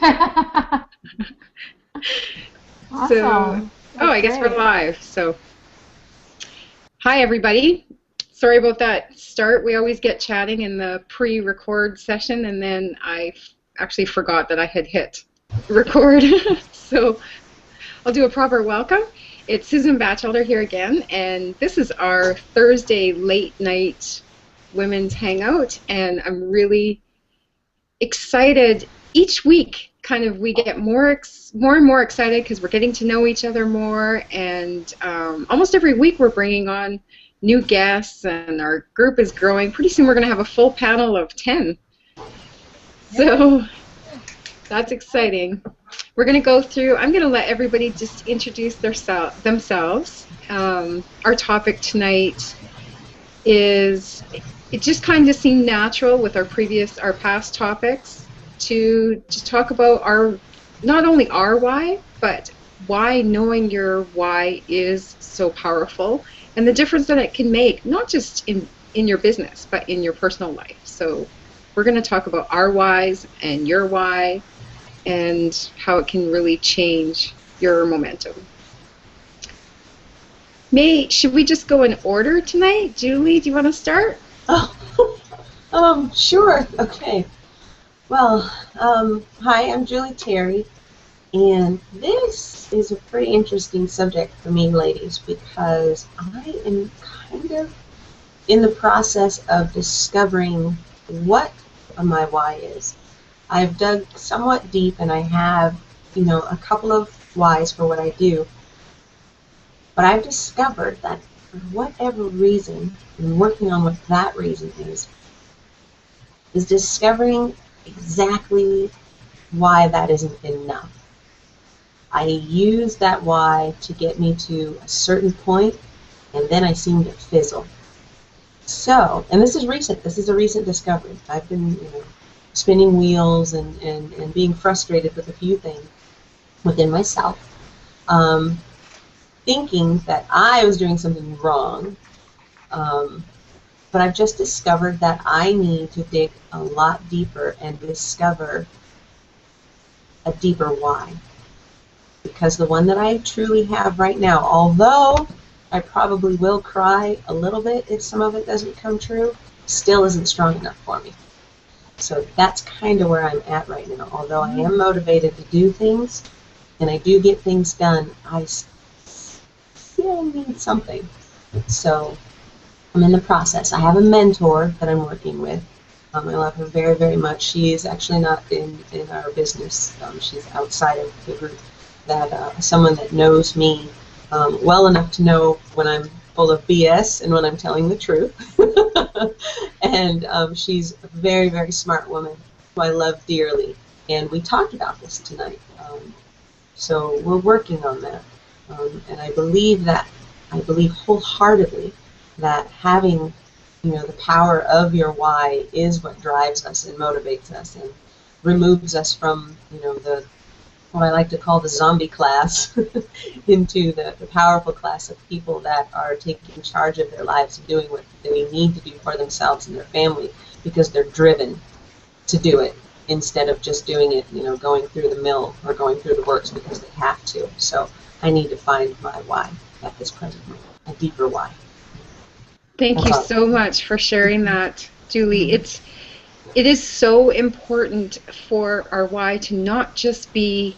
So, Awesome. oh, That's I guess we're great. live. So, hi everybody. Sorry about that start. We always get chatting in the pre-record session, and then actually forgot that I had hit record. So, I'll do a proper welcome. It's Susan Batchelder here again, and this is our Thursday late night women's hangout, and I'm really excited each week. Kind of we get more and more excited because we're getting to know each other more, and almost every week we're bringing on new guests, and our group is growing. Pretty soon we're going to have a full panel of 10, so that's exciting. We're going to go through, I'm going to let everybody just introduce themselves. Our topic tonight is, it just kind of seemed natural with our past topics to talk about not only our why, but why knowing your why is so powerful, and the difference that it can make, not just in your business, but in your personal life. So we're going to talk about our whys and your why, and how it can really change your momentum. Should we just go in order tonight? Julie, do you want to start? Oh, sure. Okay. Well, hi, I'm Julie Terry, and this is a pretty interesting subject for me, ladies, because I am kind of in the process of discovering what my why is. I've dug somewhat deep, and I have, a couple of whys for what I do, but I've discovered that for whatever reason, and working on what that reason is discovering exactly why that isn't enough. I use that why to get me to a certain point, and then I seem to fizzle. So, and this is recent. This is a recent discovery. I've been, spinning wheels and being frustrated with a few things within myself, thinking that I was doing something wrong. But I've just discovered that I need to dig a lot deeper and discover a deeper why. Because the one that I truly have right now, although I probably will cry a little bit if some of it doesn't come true, still isn't strong enough for me. So that's kind of where I'm at right now. Although I am motivated to do things, and I do get things done, I still need something. So I'm in the process. I have a mentor that I'm working with. I love her very, very much. She is actually not in our business. She's outside of the group. Someone that knows me well enough to know when I'm full of BS and when I'm telling the truth. And she's a very, very smart woman who I love dearly. And we talked about this tonight. So we're working on that. And I believe wholeheartedly that having, the power of your why is what drives us and motivates us and removes us from, what I like to call the zombie class into the powerful class of people that are taking charge of their lives and doing what they need to do for themselves and their family because they're driven to do it instead of just doing it, going through the mill or going through the works because they have to. So I need to find my why at this present moment, a deeper why. Thank you so much for sharing that, Julie. It is so important for our why to not just be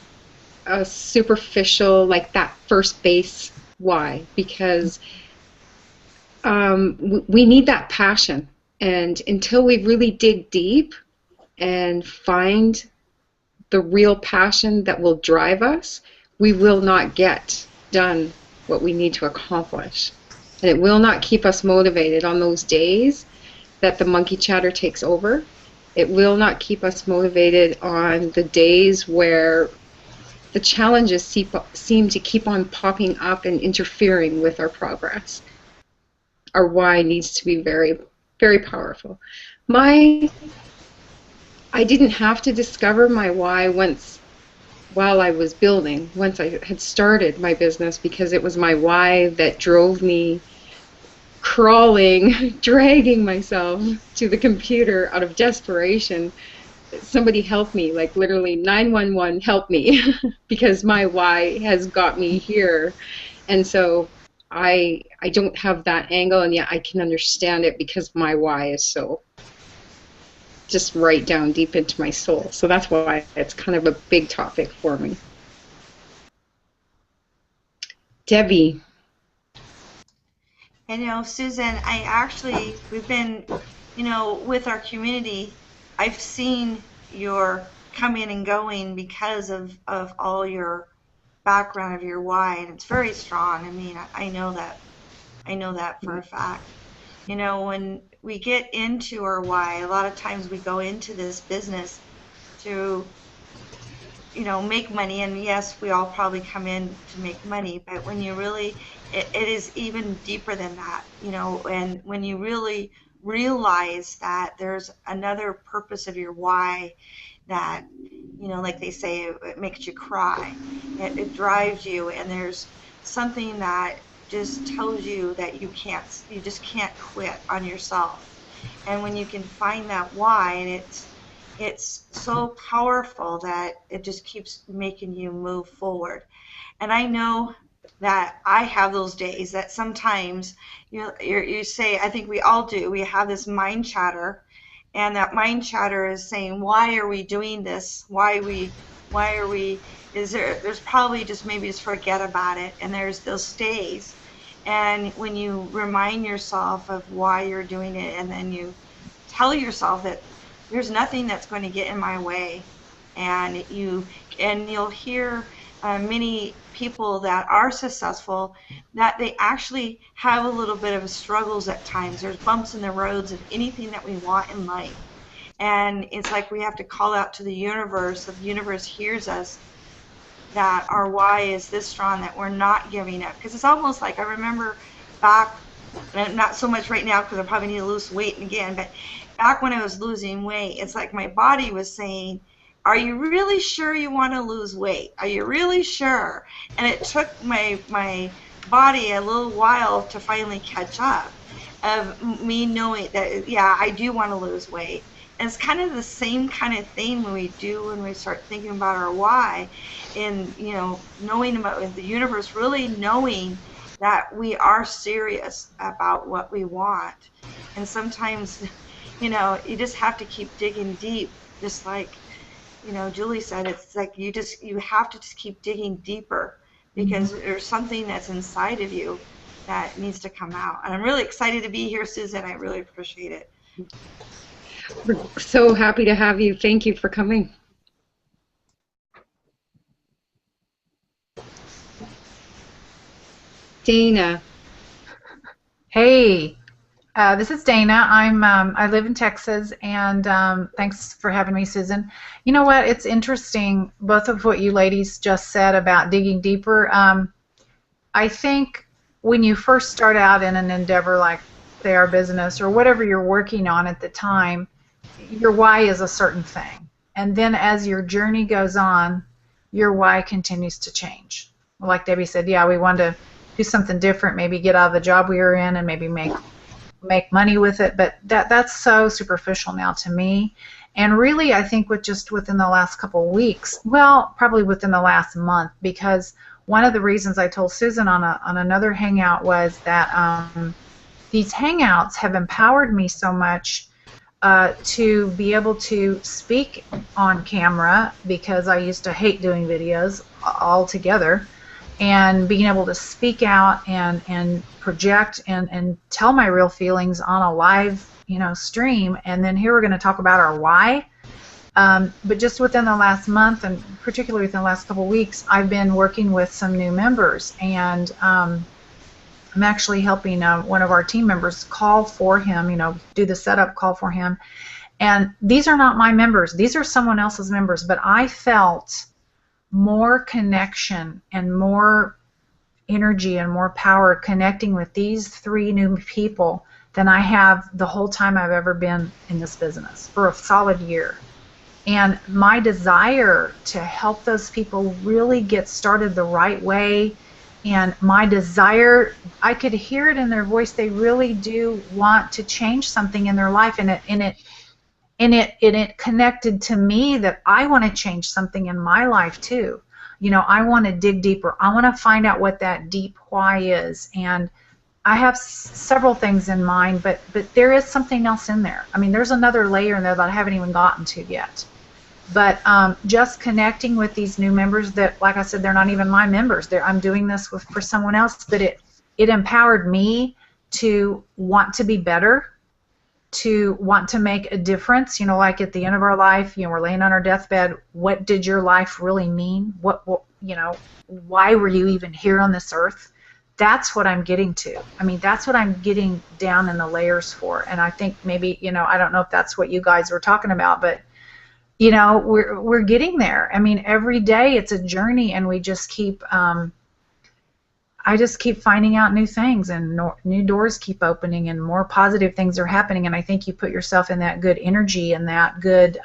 a superficial, like that first base why, because we need that passion. And until we really dig deep and find the real passion that will drive us, we will not get done what we need to accomplish. And it will not keep us motivated on those days that the monkey chatter takes over. It will not keep us motivated on the days where the challenges seem to keep on popping up and interfering with our progress. Our why needs to be very, very powerful. I didn't have to discover my why while I was building, once I had started my business, because it was my why that drove me crawling, dragging myself to the computer out of desperation somebody help me, like literally 911 help me, because my why has got me here. And so I don't have that angle, and yet I can understand it because my why is so just right down deep into my soul. So that's why it's kind of a big topic for me. Debbie. And Susan, we've been, with our community, I've seen your coming and going because of all your background of your why, and it's very strong. I mean, I know that for a fact. When we get into our why, a lot of times we go into this business to make money. And yes, we all probably come in to make money, but when you really, it is even deeper than that, and when you really realize that there's another purpose of your why, that, like they say, it makes you cry. It drives you, and there's something that just tells you that you just can't quit on yourself. And when you can find that why, and it's so powerful that it just keeps making you move forward. And I know that I have those days that sometimes you say, I think we all do, we have this mind chatter, and that mind chatter is saying, why are we doing this? Why are we, there's probably just maybe just forget about it. And there's those days. And when you remind yourself of why you're doing it, and then you tell yourself that there's nothing that's going to get in my way, and you'll hear many people that are successful, that they actually have a little bit of struggles at times. There's bumps in the roads of anything that we want in life, and it's like we have to call out to the universe. The universe hears us, that our why is this strong, that we're not giving up. Because it's almost like, I remember back, not so much right now because I probably need to lose weight again, but back when I was losing weight, it's like my body was saying, are you really sure you want to lose weight? Are you really sure? And it took my body a little while to finally catch up, of me knowing that, yeah, I do want to lose weight. And it's kind of the same kind of thing when we start thinking about our why, and knowing about the universe, really knowing that we are serious about what we want. And sometimes, you just have to keep digging deep, just like, Julie said. It's like you have to just keep digging deeper, because there's something that's inside of you that needs to come out. And I'm really excited to be here, Susan. I really appreciate it. We're so happy to have you. Thank you for coming. Dana. Hey, this is Dana. I live in Texas, and thanks for having me, Susan. You know what? It's interesting, both of what you ladies just said about digging deeper. I think when you first start out in an endeavor like, say, our business or whatever you're working on at the time, your why is a certain thing. And then as your journey goes on, your why continues to change. Like Debbie said, yeah, we want to do something different, maybe get out of the job we were in and maybe make money with it, but that's so superficial now to me. And really, I think within the last couple of weeks, well, probably within the last month, because one of the reasons I told Susan on another hangout was that these hangouts have empowered me so much to be able to speak on camera, because I used to hate doing videos altogether, and being able to speak out and project and tell my real feelings on a live stream. And then here we're going to talk about our why. But just within the last month, and particularly within the last couple of weeks, I've been working with some new members, and I'm actually helping one of our team members call for him, do the setup call for him. And these are not my members. These are someone else's members. But I felt more connection and more energy and more power connecting with these 3 new people than I have the whole time I've ever been in this business, for a solid year. And my desire to help those people really get started the right way, and my desire, I could hear it in their voice, they really do want to change something in their life, and and it connected to me that I want to change something in my life too. You know, I want to dig deeper. I want to find out what that deep why is, and I have several things in mind, but there is something else in there. I mean, there's another layer in there that I haven't even gotten to yet. But just connecting with these new members that, like I said, they're not even my members. I'm doing this for someone else, but it empowered me to want to be better, to want to make a difference. You know, like at the end of our life, you know, we're laying on our deathbed. What did your life really mean? What you know, why were you even here on this earth? That's what I'm getting to. I mean, that's what I'm getting down in the layers for. And I think maybe, you know, I don't know if that's what you guys were talking about, but, you know, we're getting there. I mean, every day it's a journey, and we just keep, I just keep finding out new things, and new doors keep opening, and more positive things are happening. And I think you put yourself in that good energy and that good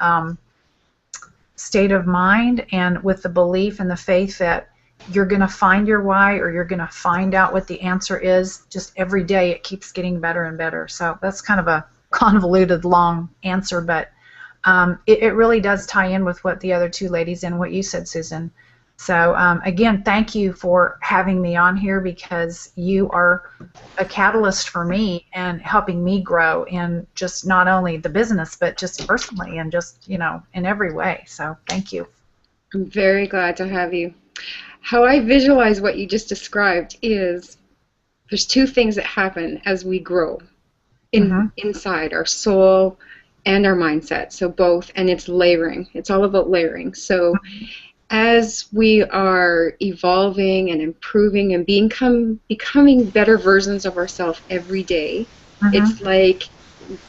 state of mind, and with the belief and the faith that you're going to find your why, or you're going to find out what the answer is. Just every day it keeps getting better and better. So that's kind of a convoluted, long answer, but it really does tie in with what the other two ladies and what you said, Susan. So again, thank you for having me on here, because you are a catalyst for me and helping me grow in just not only the business, but just personally and just, you know, in every way. So thank you. I'm very glad to have you. How I visualize what you just described is there's two things that happen as we grow inside our soul and our mindset. So both, and it's layering. It's all about layering. So as we are evolving and improving and becoming better versions of ourselves every day, it's like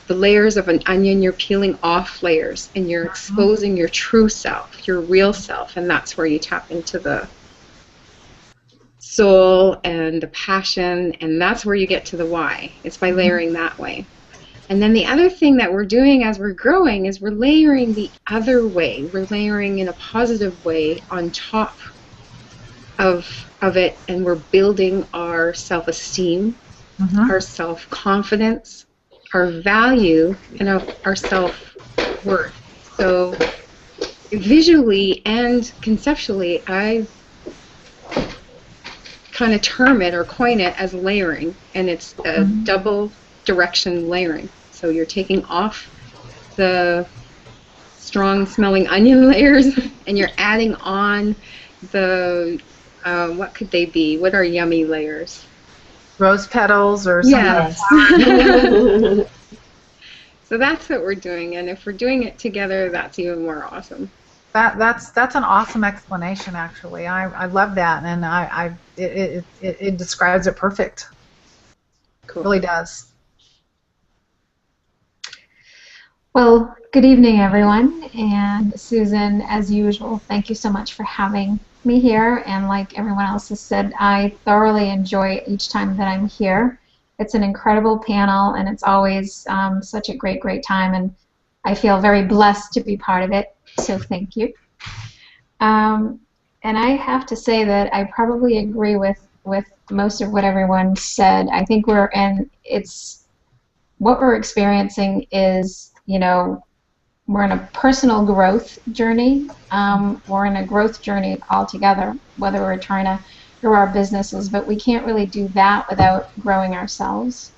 the layers of an onion. You're peeling off layers, and you're exposing your true self, your real self, and that's where you tap into the soul and the passion, and that's where you get to the why. It's by layering that way. And then the other thing that we're doing as we're growing is we're layering the other way. We're layering in a positive way on top of it, and we're building our self-esteem, our self-confidence, our value, and our self-worth. So visually and conceptually, I kind of term it or coin it as layering, and it's a double direction layering. So you're taking off the strong smelling onion layers, and you're adding on the what could they be? What are yummy layers? Rose petals or something. Yes. So that's what we're doing, and if we're doing it together, that's even more awesome. That's an awesome explanation, actually. I love that, and it describes it perfect. Cool. It really does. Well, good evening, everyone. And Susan, as usual, thank you so much for having me here. And like everyone else has said, I thoroughly enjoy each time that I'm here. It's an incredible panel, and it's always such a great, great time. And I feel very blessed to be part of it. So thank you. And I have to say that I probably agree with most of what everyone said. I think what we're experiencing is, you know, we're in a personal growth journey. We're in a growth journey altogether, whether we're trying to grow our businesses, but we can't really do that without growing ourselves.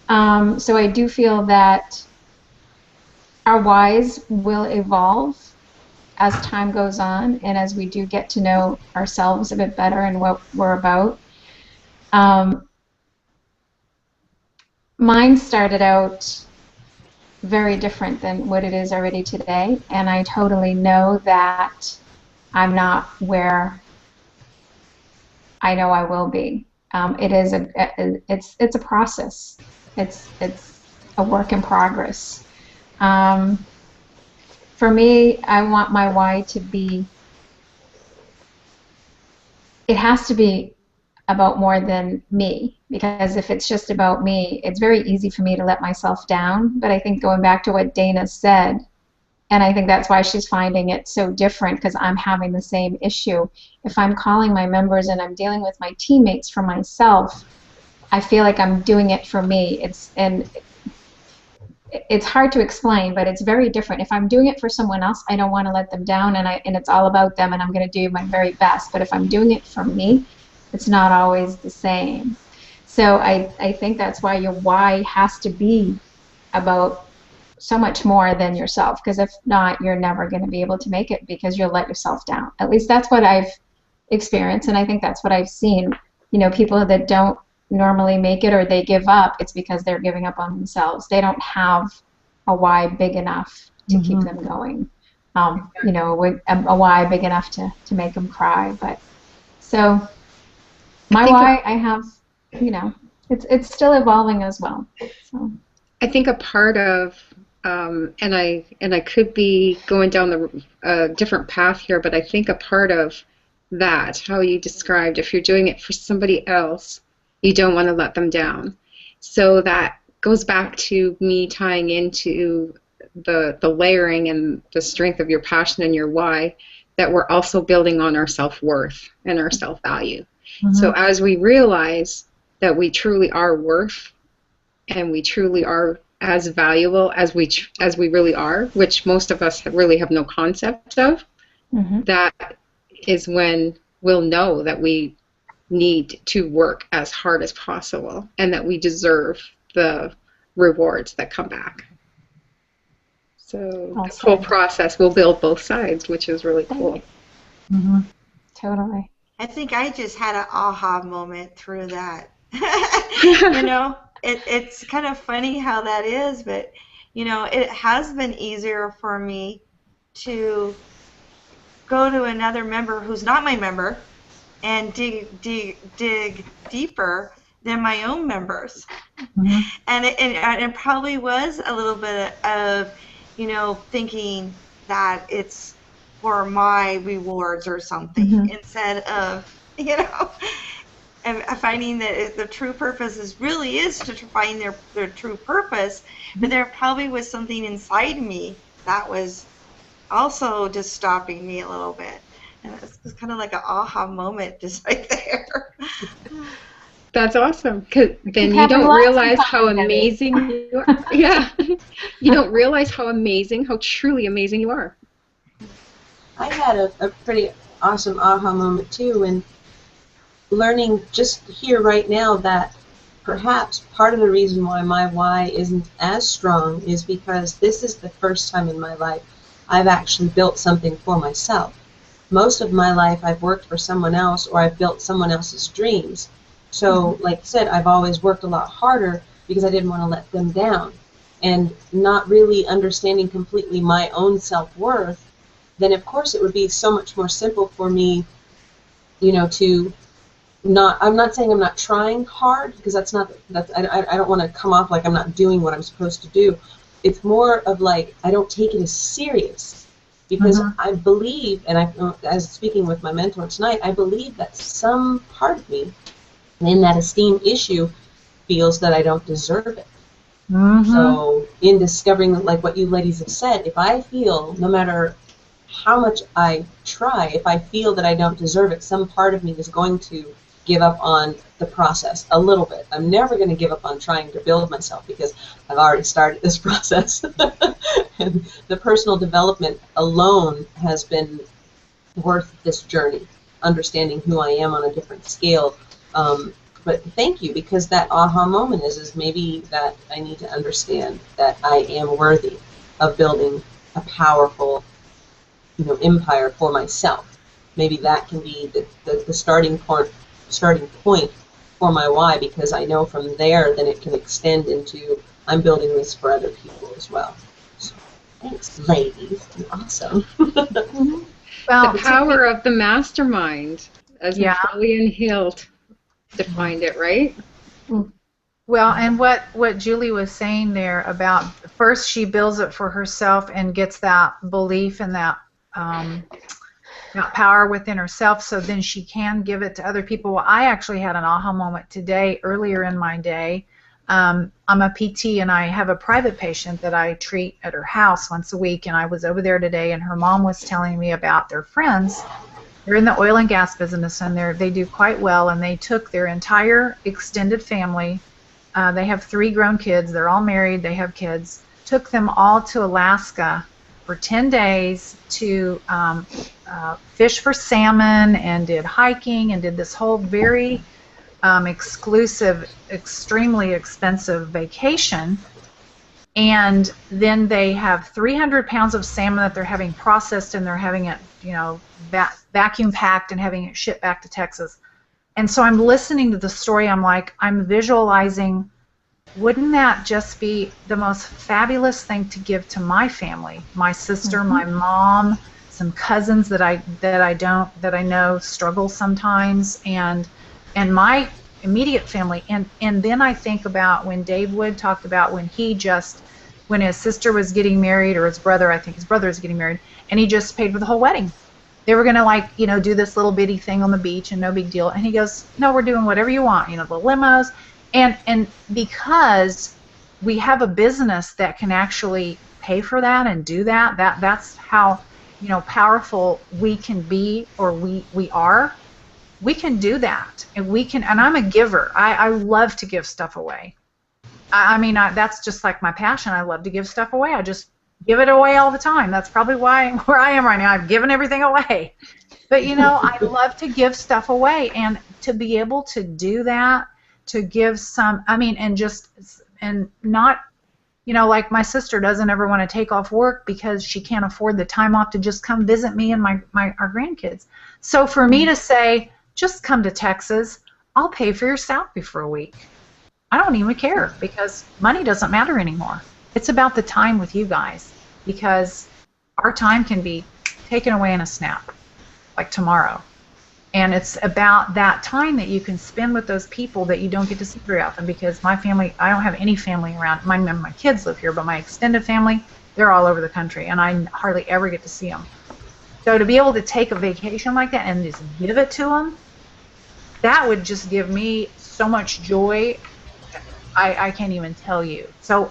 So I do feel that our whys will evolve as time goes on, and as we do get to know ourselves a bit better and what we're about. Mine started out very different than what it is already today, and I totally know that I'm not where I know I will be. It's a process. It's a work in progress. For me, I want my why to be, it has to be about more than me, because if it's just about me, it's very easy for me to let myself down. But I think going back to what Dana said, and I think that's why she's finding it so different, because I'm having the same issue. If I'm calling my members and I'm dealing with my teammates for myself, I feel like I'm doing it for me. And it's hard to explain, but it's very different. If I'm doing it for someone else, I don't want to let them down, and it's all about them, and I'm going to do my very best. But if I'm doing it for me, it's not always the same. So I think that's why your why has to be about so much more than yourself, because if not, you're never going to be able to make it, because you'll let yourself down. At least that's what I've experienced, and I think that's what I've seen. People that don't normally make it, or they give up, it's because they're giving up on themselves. They don't have a why big enough to keep them going. A why big enough to make them cry. But so my why, I have, it's still evolving as well. So I think a part of, and I could be going down the different path here, but I think a part of that, how you described, if you're doing it for somebody else, you don't want to let them down. So that goes back to me tying into the layering and the strength of your passion and your why, that we're also building on our self-worth and our self-value. So as we realize that we truly are worth, and we truly are as valuable as we really are, which most of us really have no concept of, that is when we'll know that we need to work as hard as possible, and that we deserve the rewards that come back. So the whole process will build both sides, which is really cool. Totally. I think I just had an aha moment through that. It's kind of funny how that is, but it has been easier for me to go to another member who's not my member and dig deeper than my own members. And it probably was a little bit of thinking that it's for my rewards or something, instead of and finding that the true purpose really is to find their true purpose. But there probably was something inside me that was also just stopping me a little bit. And it's kind of like an aha moment just right there. That's awesome, because then you don't realize how amazing you are. Yeah. You don't realize how truly amazing you are. I had a pretty awesome aha moment too, and learning just here right now that perhaps part of the reason why my why isn't as strong is because this is the first time in my life I've actually built something for myself. Most of my life I've worked for someone else, or I've built someone else's dreams. So like I said, I've always worked a lot harder because I didn't want to let them down. And not really understanding completely my own self-worth, then of course it would be so much more simple for me, to I'm not saying I'm not trying hard, because I don't want to come off like I'm not doing what I'm supposed to do. It's more of like I don't take it as serious, because I believe, and as speaking with my mentor tonight, I believe that some part of me in that esteem issue feels that I don't deserve it. So in discovering, like what you ladies have said, if I feel, no matter how much I try, if I feel that I don't deserve it, some part of me is going to give up on the process a little bit. I'm never going to give up on trying to build myself, because I've already started this process. And the personal development alone has been worth this journey, understanding who I am on a different scale. But thank you, because that aha moment is maybe that I need to understand that I am worthy of building a powerful, empire for myself. Maybe that can be the starting point for my why, because I know from there then it can extend into I'm building this for other people as well. So, thanks, ladies. You're awesome. Well, the power of the mastermind, as Napoleon Hill defined it, right? Well, and what Julie was saying there about, first she builds it for herself and gets that belief and that power within herself, so then she can give it to other people. Well, I actually had an aha moment today, earlier in my day. I'm a PT, and I have a private patient that I treat at her house once a week, and I was over there today, and her mom was telling me about their friends. They're in the oil and gas business, and they do quite well, and they took their entire extended family. They have 3 grown kids. They're all married. They have kids. took them all to Alaska for 10 days to fish for salmon, and did hiking, and did this whole very exclusive, extremely expensive vacation. And then they have 300 pounds of salmon that they're having processed, and they're having it, vacuum packed and having it shipped back to Texas. And so I'm listening to the story. I'm visualizing, wouldn't that just be the most fabulous thing to give to my family, my sister, my mom, some cousins that I know struggle sometimes, and my immediate family. And then I think about when Dave Wood talked about when his sister was getting married, or his brother, I think his brother was getting married, and he just paid for the whole wedding. They were going to do this little bitty thing on the beach and no big deal. And he goes, no, we're doing whatever you want, the limos. And because we have a business that can actually pay for that and do that's how, powerful we can be, or we are. We can do that, and I'm a giver. I love to give stuff away. That's just like my passion. I love to give stuff away. I just give it away all the time. That's probably where I am right now. I've given everything away. But, I love to give stuff away, and to be able to do that, to give some, and not, like my sister doesn't ever want to take off work because she can't afford the time off to just come visit me and our grandkids. So for me to say, just come to Texas, I'll pay for your salary for a week. I don't even care, because money doesn't matter anymore. It's about the time with you guys, because our time can be taken away in a snap, like tomorrow. And it's about that time that you can spend with those people that you don't get to see very often, because my family, I don't have any family around. My kids live here, but my extended family, they're all over the country, and I hardly ever get to see them. So to be able to take a vacation like that and just give it to them, that would just give me so much joy. I can't even tell you. So,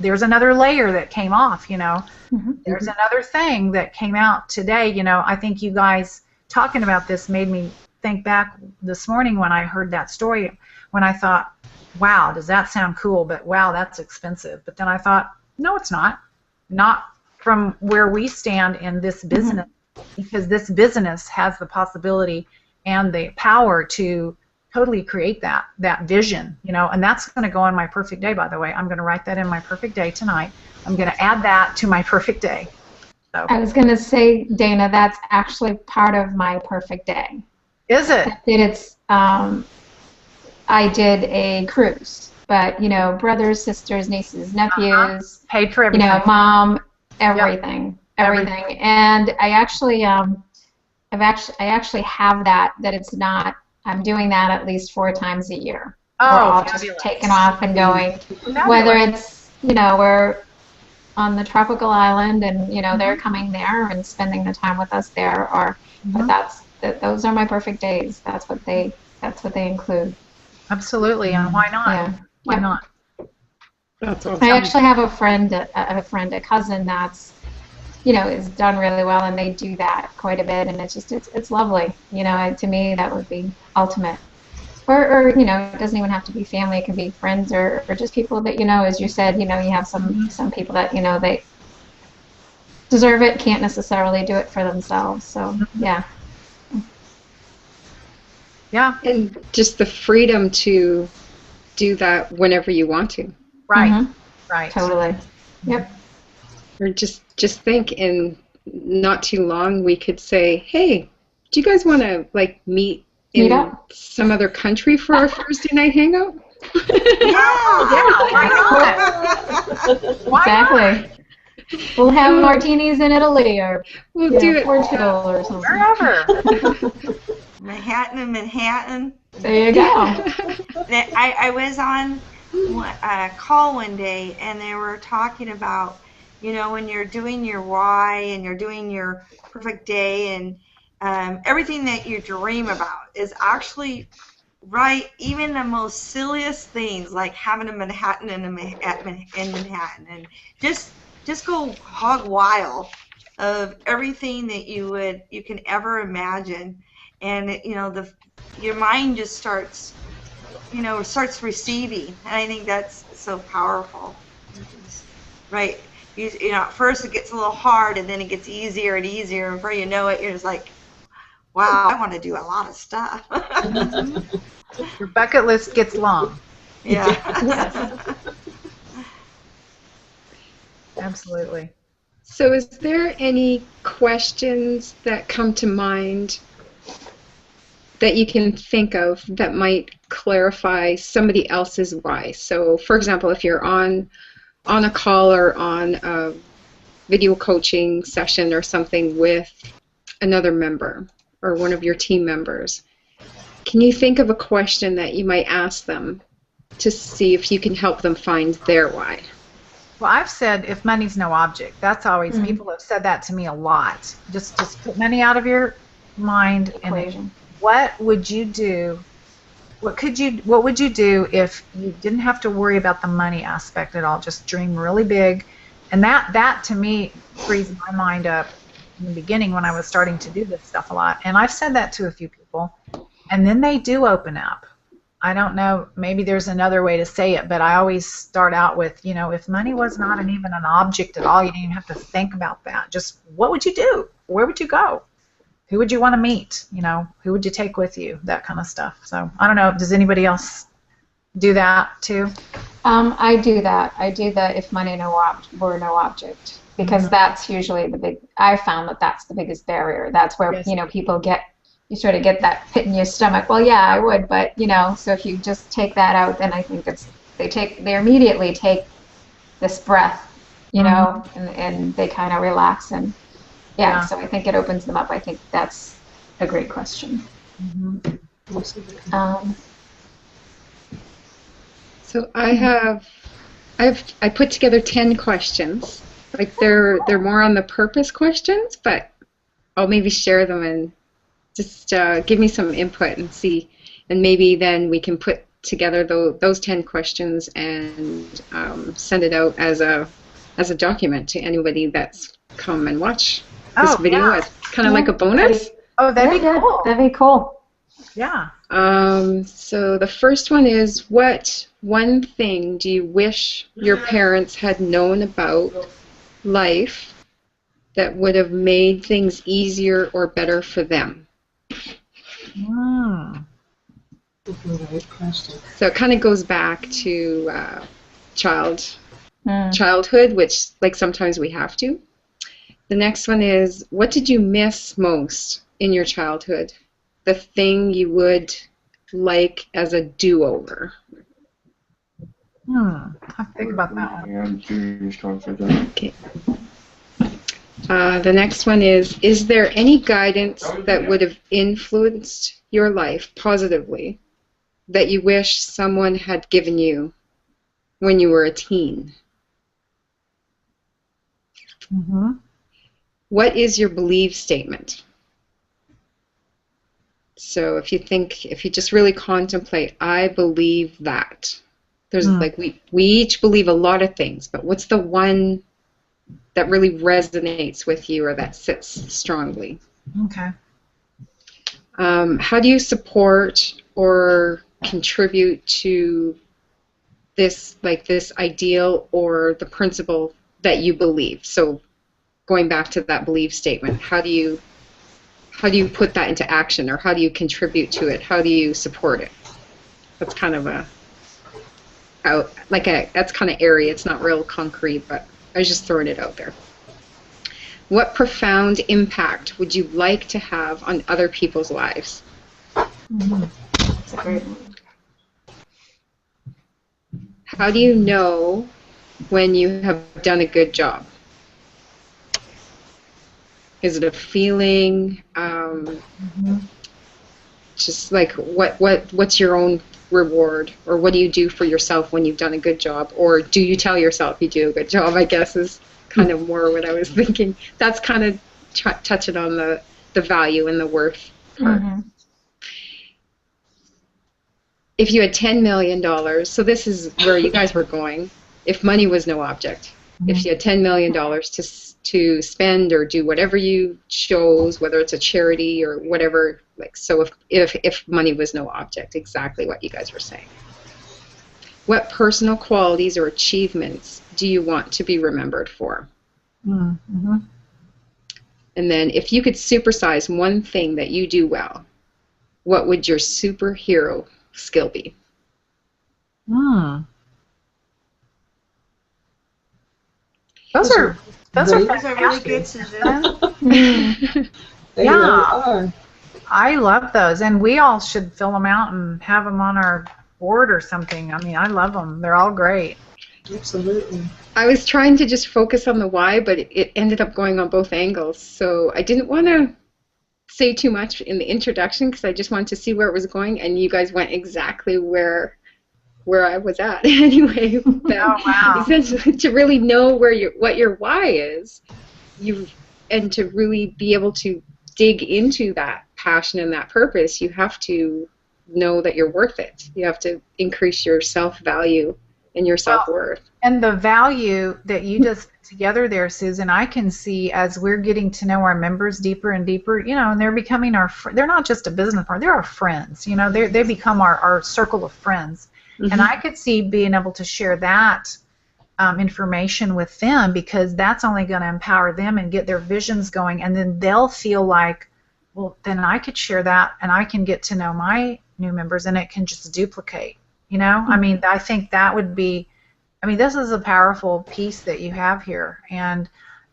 there's another layer that came off, There's another thing that came out today, I think you guys talking about this made me think back this morning when I heard that story, when I thought, wow, does that sound cool, but wow, that's expensive. But then I thought, no, it's not. Not from where we stand in this business, because this business has the possibility and the power to totally create that vision, and that's going to go on my perfect day, by the way. I'm going to write that in my perfect day tonight. I'm going to add that to my perfect day. So. I was going to say, Dana, that's actually part of my perfect day. Is it? I did a cruise, but, brothers, sisters, nieces, nephews. Paid for everything. Mom, everything. Yep. Everything. And I actually, I actually have that it's not, I'm doing that at least 4 times a year. Oh, we're all fabulous. just taking off and going. Fabulous. Whether it's, we're on the tropical island and, they're coming there and spending the time with us there, or, but those are my perfect days. That's what they include. Absolutely, and why not? Yeah. Why not? That's awesome. I actually have a cousin that's, is done really well, and they do that quite a bit, and it's lovely. To me, that would be ultimate. Or it doesn't even have to be family. It can be friends or just people that, as you said, you have some people that, they deserve it, can't necessarily do it for themselves. So, yeah. Yeah. And just the freedom to do that whenever you want to. Right. Right. Totally. Yep. Or just think, in not too long we could say, hey, do you guys want to meet in some other country for our Thursday night hangout? Why not? Exactly. We'll have martinis in Italy, or we'll do it Portugal or something. Wherever. Manhattan. There you go. I was on a call one day, and they were talking about, when you're doing your why and you're doing your perfect day, and everything that you dream about is actually right. Even the most silliest things, like having a Manhattan in Manhattan, and just go hog wild of everything that you can ever imagine, and your mind just starts receiving, and I think that's so powerful. right? You know, at first it gets a little hard, and then it gets easier and easier, and before you know it, you're just like, wow, I want to do a lot of stuff. Your bucket list gets long. Yeah. Yes. Absolutely. So is there any questions that come to mind that you can think of that might clarify somebody else's why? So for example, if you're on a call or on a video coaching session or something with another member or one of your team members, can you think of a question that you might ask them to see if you can help them find their why? Well, I've said if money's no object. That's always, people have said that to me a lot. Just put money out of your mind and Equation. what would you do? What would you do if you didn't have to worry about the money aspect at all? Just dream really big. And that to me frees my mind up in the beginning when I was starting to do this stuff a lot. And I've said that to a few people. And then they do open up. I don't know, maybe there's another way to say it, but I always start out with, you know, if money was not even an object at all, you didn't even have to think about that. Just what would you do? Where would you go? Who would you want to meet? You know, who would you take with you? That kind of stuff. So I don't know, does anybody else do that too? I do that. I do the if money were no object, because that's usually I found that that's the biggest barrier. That's where, Yes. you know, you sort of get that pit in your stomach. Well, yeah, I would, but, you know, so if you just take that out, then I think they immediately take this breath, you know, and they kind of relax, and Yeah. so I think it opens them up. I think that's a great question. So I put together 10 questions. Like they're more on the purpose questions, but I'll maybe share them and just give me some input and see, and maybe then we can put together those 10 questions and send it out as a document to anybody that's come and watch this video. Yeah. It's kind of like a bonus. Oh, that'd be cool. That'd be cool. Yeah. So the first one is, what one thing do you wish your parents had known about life that would have made things easier or better for them? Great question. So it kind of goes back to childhood, which like sometimes we have to. The next one is, what did you miss most in your childhood? The thing you would like as a do-over. I have to think about that one. Okay. The next one is there any guidance that would have influenced your life positively that you wish someone had given you when you were a teen? What is your belief statement? So if you just really contemplate, I believe that. There's like we each believe a lot of things, but what's the one that really resonates with you or that sits strongly? Okay. How do you support or contribute to this ideal or the principle that you believe? So going back to that belief statement, how do you put that into action, or how do you contribute to it? How do you support it? That's kind of that's kind of airy. It's not real concrete, but I was just throwing it out there. What profound impact would you like to have on other people's lives? That's a great one. How do you know when you have done a good job? Is it a feeling? Just like what's your own reward, or what do you do for yourself when you've done a good job, or do you tell yourself you do a good job? I guess is kind of more what I was thinking. That's kind of touching on the value and the worth part. If you had $10 million, so this is where you guys were going. If money was no object, if you had $10 million to spend or do whatever you chose, whether it's a charity or whatever, like, so if money was no object, exactly what you guys were saying. What personal qualities or achievements do you want to be remembered for? Mm-hmm. And then if you could supersize one thing that you do well, what would your superhero skill be? Mm. Those are Those are really fantastic. good, Susan. They Yeah. really are. I love those, and we all should fill them out and have them on our board or something. I mean, I love them. They're all great. Absolutely. I was trying to just focus on the why, but it ended up going on both angles. So I didn't want to say too much in the introduction because I just wanted to see where it was going, and you guys went exactly where I was at anyway. Oh, wow. Essentially, to really know what your why is, and to really be able to dig into that passion and that purpose, you have to know that you're worth it. You have to increase your self-value and your self-worth. And the value that you just put together there, Susan, I can see as we're getting to know our members deeper and deeper, and they're becoming they're not just a business partner, they're our friends. They become our circle of friends. Mm-hmm. And I could see being able to share that information with them, because that's only going to empower them and get their visions going, and then they'll feel like, well, then I could share that and I can get to know my new members and it can just duplicate, Mm-hmm. I mean, I think that would be, this is a powerful piece that you have here, and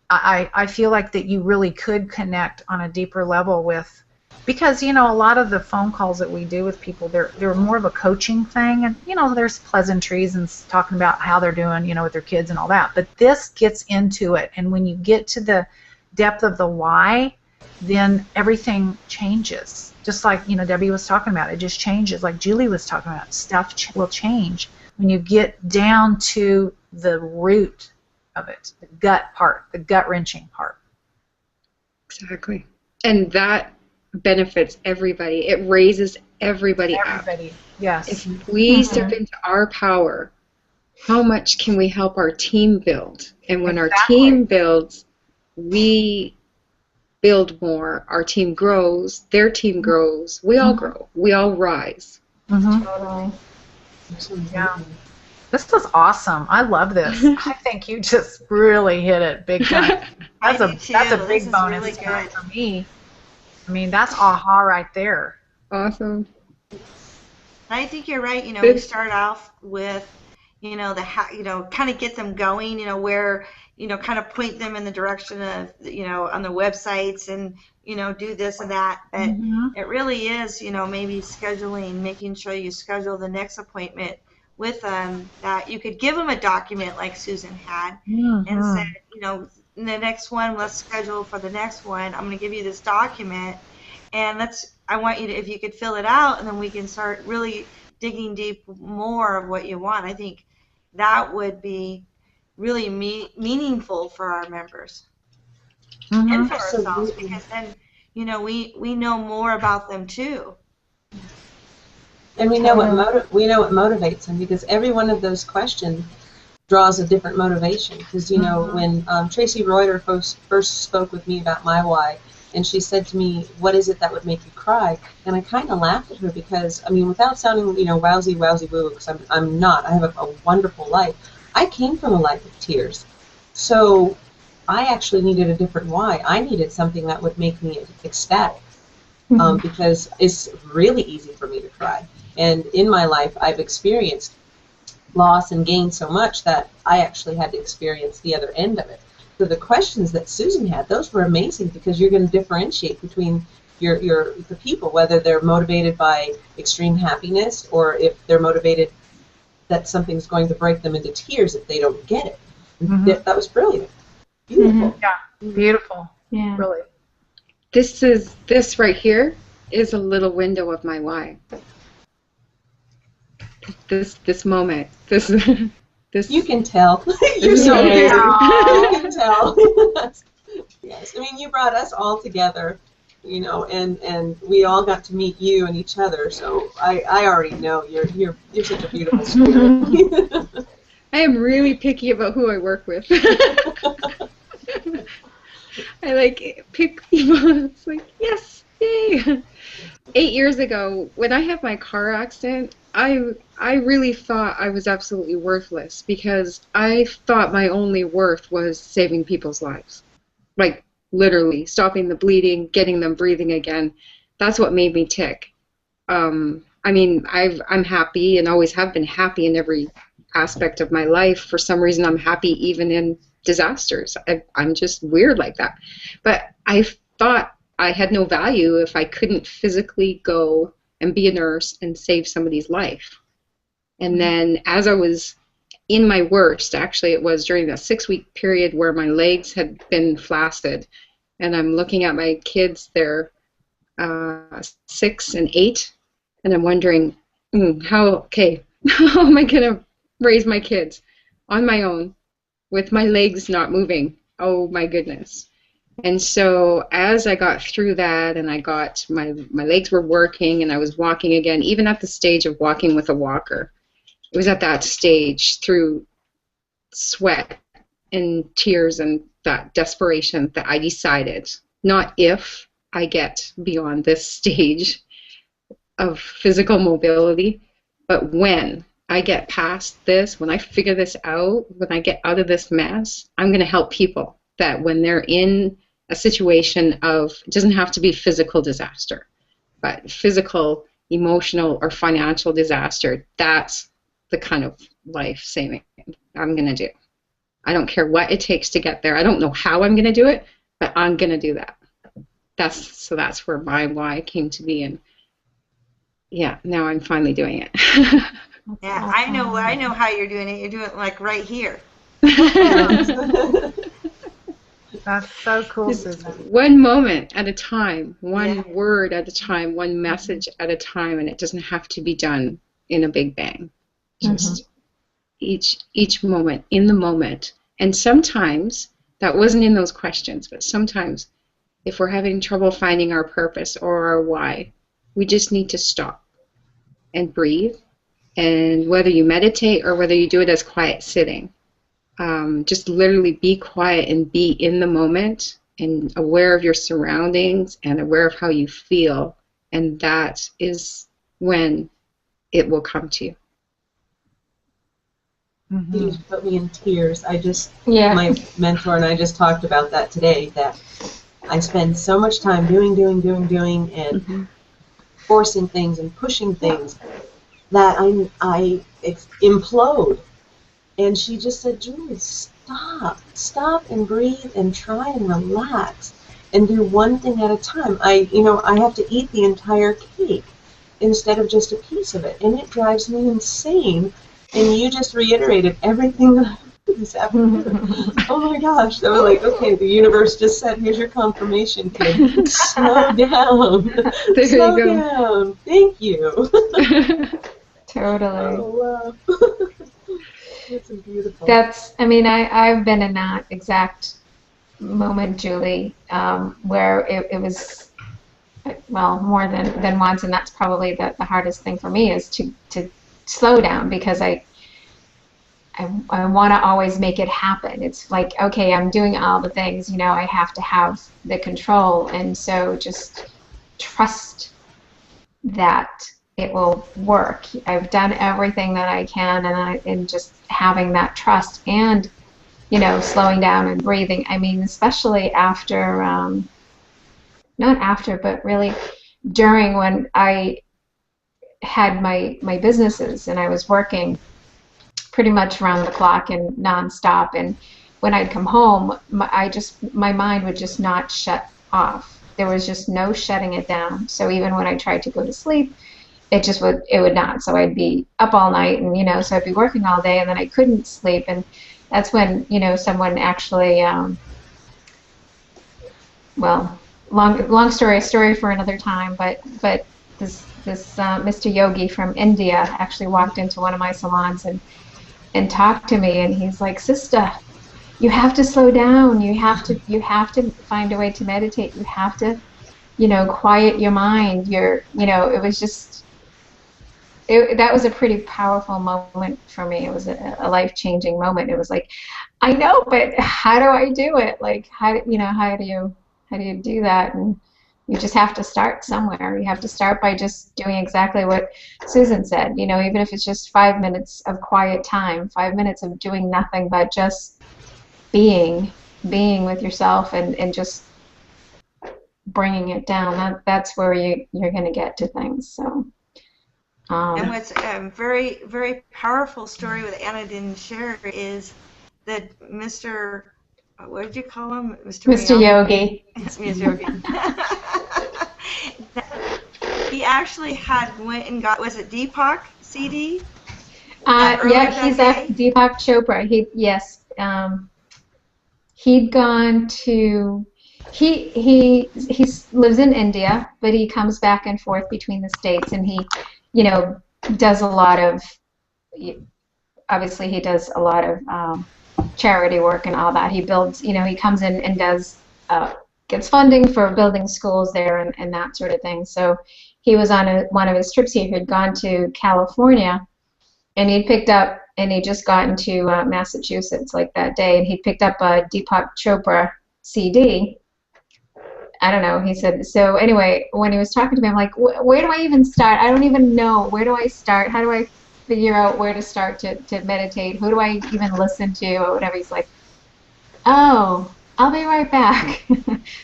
I feel like that you really could connect on a deeper level with, because a lot of the phone calls that we do with people, they're more of a coaching thing, and there's pleasantries and talking about how they're doing with their kids and all that, but this gets into it, and when you get to the depth of the why, then everything changes. Just like Debbie was talking about, it just changes. Like Julie was talking about, stuff will change when you get down to the root of it, the gut part, the gut-wrenching part. Exactly. And that benefits everybody. It raises everybody up. Yes. If we step into our power, how much can we help our team build? And when our team builds, we build more. Our team grows. Their team grows. We all grow. We all rise. Mm-hmm. Totally. Yeah. This was awesome. I love this. I think you just really hit it big time. That's a big bonus really for me. That's aha right there. Awesome. I think you're right. We start off with, kind of get them going, where, kind of point them in the direction of, on the websites and, do this and that. But it really is, maybe scheduling, making sure you schedule the next appointment with them, that you could give them a document like Susan had and said, in the next one, let's schedule for the next one. I'm going to give you this document, and I want you to, if you could fill it out, and then we can start really digging deep more of what you want. I think that would be really meaningful for our members and for ourselves, because then we know more about them too. And we know what motivates them, because every one of those questions draws a different motivation. Because when Tracy Reuter first spoke with me about my why, and she said to me, "What is it that would make you cry?" And I kind of laughed at her, because without sounding wowsy woo, because I'm not. I have a wonderful life. I came from a life of tears, so I actually needed a different why. I needed something that would make me ecstatic, because it's really easy for me to cry. And in my life, I've experienced loss and gain so much that I actually had to experience the other end of it. So the questions that Susan had, those were amazing, because you're going to differentiate between the people, whether they're motivated by extreme happiness or if they're motivated that something's going to break them into tears if they don't get it. That was brilliant. Beautiful. Yeah, beautiful. Yeah. Really. This right here is a little window of my why. This moment. This. You can tell. You're so amazing. You can tell. Yes. You brought us all together, and we all got to meet you and each other. So I already know you're such a beautiful spirit. I am really picky about who I work with. I pick people. It's like, yes, yay. 8 years ago, when I had my car accident, I really thought I was absolutely worthless because I thought my only worth was saving people's lives. Like literally stopping the bleeding, getting them breathing again. That's what made me tick. I mean, I'm happy and always have been happy in every aspect of my life. For some reason, I'm happy even in disasters. I'm just weird like that. But I thought I had no value if I couldn't physically go and be a nurse and save somebody's life. And then as I was in my worst, actually, it was during that 6-week period where my legs had been flaccid. And I'm looking at my kids, they're 6 and 8, and I'm wondering, how am I going to raise my kids on my own with my legs not moving? Oh my goodness. And so as I got through that and I got my legs were working and I was walking again, even at the stage of walking with a walker, it was at that stage through sweat and tears and that desperation that I decided, not if I get beyond this stage of physical mobility, but when I get past this, when I figure this out, when I get out of this mess, I'm going to help people that when they're in a situation of, it doesn't have to be physical disaster, but physical, emotional, or financial disaster, that's the kind of life saving I'm going to do. I don't care what it takes to get there. I don't know how I'm going to do it, but I'm going to do that. That's where my why came to be, and yeah, now I'm finally doing it. Yeah, I know how you're doing it. You're doing it like right here. That's so cool, Susan. One moment at a time, one word at a time, one message at a time, and it doesn't have to be done in a big bang. Just each moment, in the moment. And sometimes, that wasn't in those questions, but sometimes if we're having trouble finding our purpose or our why, we just need to stop and breathe. And whether you meditate or whether you do it as quiet sitting, just literally be quiet and be in the moment and aware of your surroundings and aware of how you feel. And that is when it will come to you. You just put me in tears. My mentor and I just talked about that today, that I spend so much time doing, and forcing things and pushing things that I implode. And she just said, Julie, stop and breathe and try and relax and do one thing at a time. I have to eat the entire cake instead of just a piece of it, and it drives me insane. And you just reiterated everything that I heard this afternoon. Oh my gosh, they were like, okay, the universe just said, here's your confirmation, kid. Slow down. Slow down. Thank you. Totally. Oh, wow. That's beautiful. I've been in that exact moment, Julie, where it was, well, more than once, and that's probably the hardest thing for me is to slow down, because I want to always make it happen. It's like, okay, I'm doing all the things, I have to have the control, and so just trust that it will work. I've done everything that I can, and just having that trust and, slowing down and breathing. I mean, especially after, not after, but really during when I had my businesses and I was working pretty much around the clock and nonstop, and when I'd come home, my mind would just not shut off. There was just no shutting it down. So even when I tried to go to sleep, it would not. So I'd be up all night, and so I'd be working all day, and then I couldn't sleep, and that's when someone actually well, long story, a story for another time, but this Mr. Yogi from India actually walked into one of my salons and talked to me, and he's like, "Sister, you have to slow down. You have to find a way to meditate. You have to, quiet your mind." It was just, that was a pretty powerful moment for me. It was a life-changing moment. It was like, I know, but how do I do it? Like, how do you do that? And You just have to start somewhere. You have to start by just doing exactly what Susan said. You know, even if it's just 5 minutes of quiet time, 5 minutes of doing nothing but just being, being with yourself and just bringing it down. That's where you're going to get to things. So, And what's a very, very powerful story with Anna didn't share is that what did you call him? Mr. Yogi. Mr. Yogi. He actually went and got, was it Deepak CD? Yeah, he's Deepak Chopra. He'd gone to he lives in India, but he comes back and forth between the states, and he, you know, does a lot of, obviously he does a lot of charity work and all that. He builds, you know, he comes in and does gets funding for building schools there and that sort of thing. So he was on one of his trips. He had gone to California, and he'd picked up, and he'd just gotten to Massachusetts like that day, and he picked up a Deepak Chopra CD. I don't know, he said, so anyway, when he was talking to me, I'm like, where do I even start? I don't even know. Where do I start? How do I figure out where to start to meditate? Who do I even listen to or whatever? He's like, oh, I'll be right back.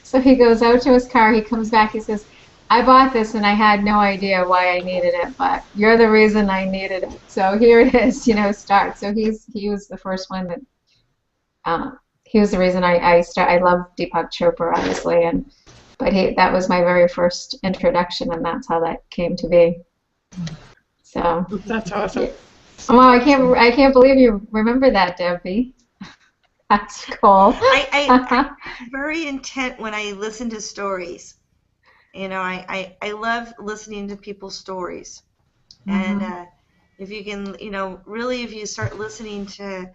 So he goes out to his car, he comes back, he says, I bought this and I had no idea why I needed it, but you're the reason I needed it. So here it is, you know, start. So he was the first one that, he was the reason I love Deepak Chopra, obviously, but that was my very first introduction, and that's how that came to be. So that's awesome. Wow, I can't believe you remember that, Debbie. That's cool. I'm very intent when I listen to stories. You know, I love listening to people's stories. Mm-hmm. And if you can, you know, really if you start listening to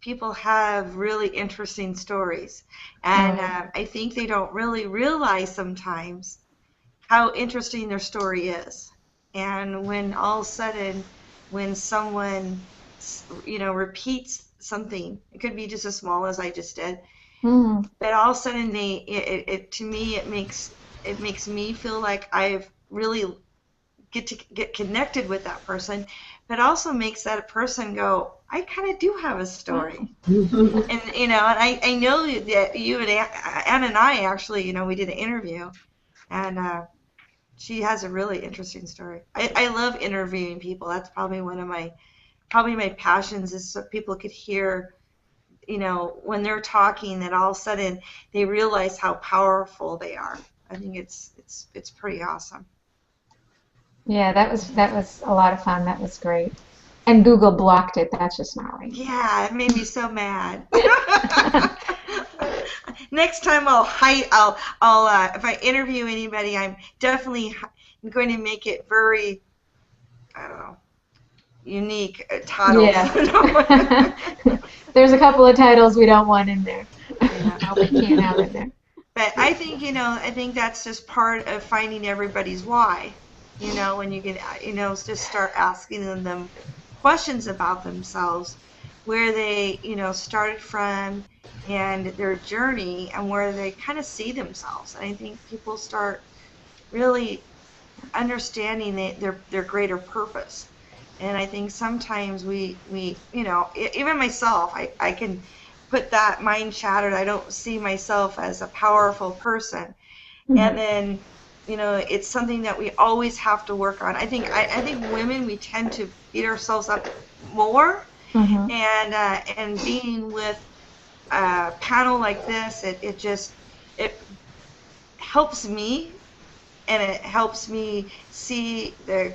people have really interesting stories. And I think they don't really realize sometimes how interesting their story is. And when all of a sudden, when someone, you know, repeats something, it could be just as small as I just did, but all of a sudden to me it makes me feel like I've really get connected with that person, but also makes that person go, I kind of do have a story. And you know, and I know that you and Anna and I actually, you know, we did an interview, and she has a really interesting story. I love interviewing people. That's probably one of my passions, is so people could hear, you know, when they're talking, that all of a sudden they realize how powerful they are. I think it's pretty awesome. Yeah, that was a lot of fun. That was great. And Google blocked it. That's just not right. Yeah, it made me so mad. Next time I'll if I interview anybody, I'm definitely going to make it very, I don't know, unique titles. Yeah. There's a couple of titles we don't want in there. Yeah. We can't have it there. But I think, you know, I think that's just part of finding everybody's why. You know, when you can, you know, just start asking them questions about themselves, where they, you know, started from, and their journey, and where they kind of see themselves. And I think people start really understanding their greater purpose. And I think sometimes we you know, even myself, I can put that mind shattered. I don't see myself as a powerful person. Mm-hmm. And then, you know, it's something that we always have to work on. I think women, we tend to beat ourselves up more. Mm-hmm. And being with a panel like this, it helps me, and it helps me see the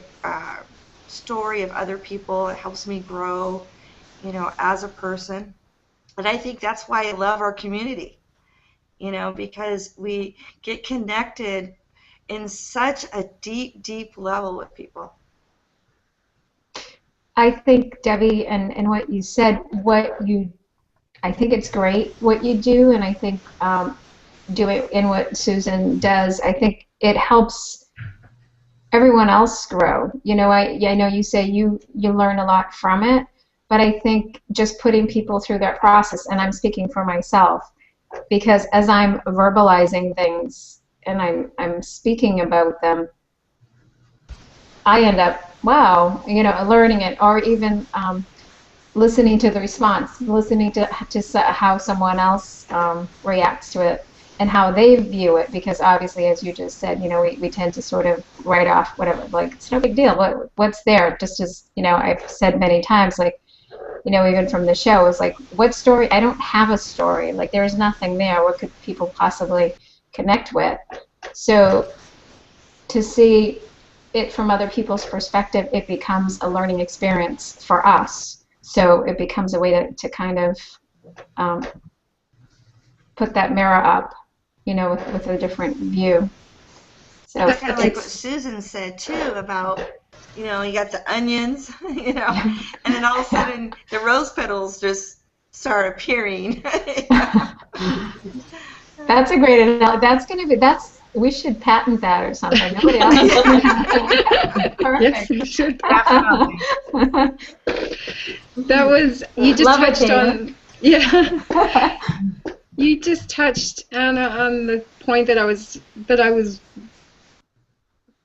story of other people. It helps me grow, you know, as a person. And I think that's why I love our community, you know, because we get connected in such a deep, deep level with people. I think, Debbie, and what you said, I think it's great what you do, and I think do it in what Susan does. I think it helps everyone else grow. You know, I know you say you learn a lot from it, but I think just putting people through that process, and I'm speaking for myself, because as I'm verbalizing things, and I'm speaking about them, I end up, wow, learning it, or even listening to the response, listening to how someone else reacts to it and how they view it, because obviously, as you just said, we tend to sort of write off whatever, like, it's no big deal, what's there, just as, I've said many times, like, even from the show, it's like, what story? I don't have a story. Like, there's nothing there. What could people possibly connect with? So to see it from other people's perspective, it becomes a learning experience for us. So it becomes a way to kind of put that mirror up, with a different view. So It's kind of like what Susan said too about, you got the onions, and then all of a sudden the rose petals just start appearing. That's a great analogy. We should patent that or something. Nobody else. Yes, we should. That was, you just touched on, yeah. You just touched, Anna, on the point that I was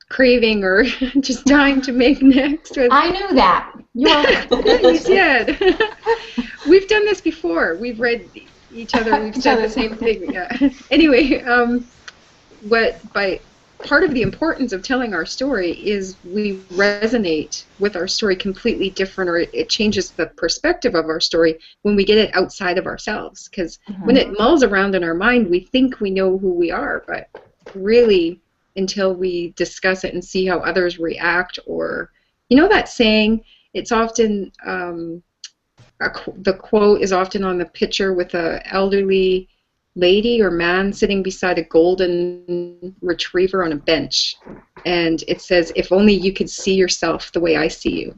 craving or just dying to make next. I knew that. You did. We've done this before. We've read each other. We've said the same thing. Yeah. Anyway, part of the importance of telling our story is we resonate with our story completely different, or it changes the perspective of our story when we get it outside of ourselves. Because when it mulls around in our mind, we think we know who we are, but really, until we discuss it and see how others react, or, that saying, it's often, the quote is often on the picture with an elderly lady or man sitting beside a golden retriever on a bench, and it says, "If only you could see yourself the way I see you."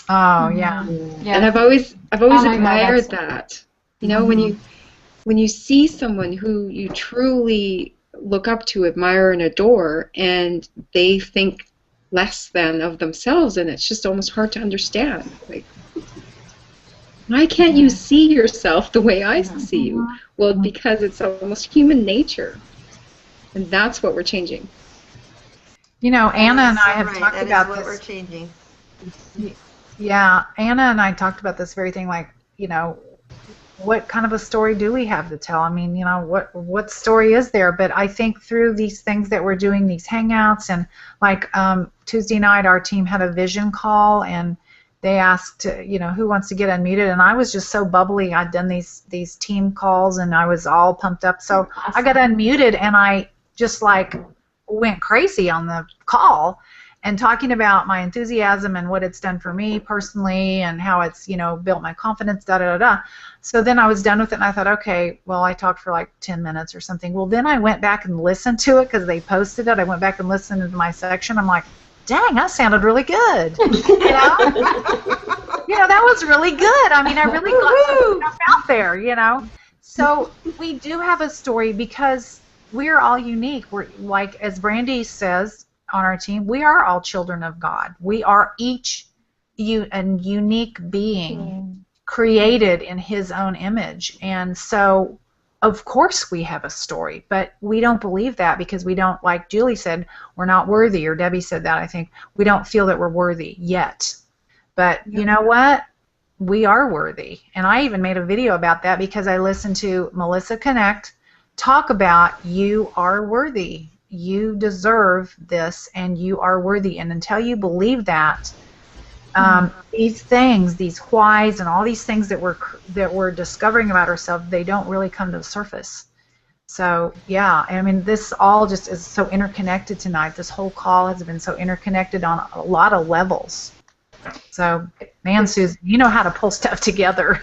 Oh yeah. And I've always admired that. When you see someone who you truly look up to, admire, and adore, and they think less than of themselves, and it's just almost hard to understand. Like, why can't you see yourself the way I see you? Well, because it's almost human nature, and that's what we're changing. Anna and I have talked about what this. We're changing. Yeah, Anna and I talked about this very thing, like, what kind of a story do we have to tell? I mean, what story is there? But I think through these things that we're doing, these hangouts, and like Tuesday night, our team had a vision call, and they asked, who wants to get unmuted, and I was just so bubbly. I'd done these team calls, and I was all pumped up. So awesome. I got unmuted, and I just went crazy on the call, and talking about my enthusiasm and what it's done for me personally, and how it's built my confidence. Da da da da. So then I was done with it, and I thought, okay, well, I talked for like 10 minutes or something. Well, then I went back and listened to it because they posted it. I went back and listened to my section. I'm like, dang, I sounded really good. That was really good. I mean, I really got some stuff out there, So we do have a story because we're all unique. We're, like, as Brandy says on our team, we are all children of God. We are each a unique being created in His own image. And so, of course we have a story, but we don't believe that because we don't, like Julie said, we're not worthy, or Debbie said that, I think. We don't feel that we're worthy yet. But you know what? We are worthy. And I even made a video about that because I listened to Melissa Connect talk about you are worthy. You deserve this, and you are worthy. And until you believe that, these things, these whys, and all these things that we're discovering about ourselves, they don't really come to the surface. So yeah, I mean, this all just is so interconnected tonight. This whole call has been so interconnected on a lot of levels. So, man, Susan, you know how to pull stuff together.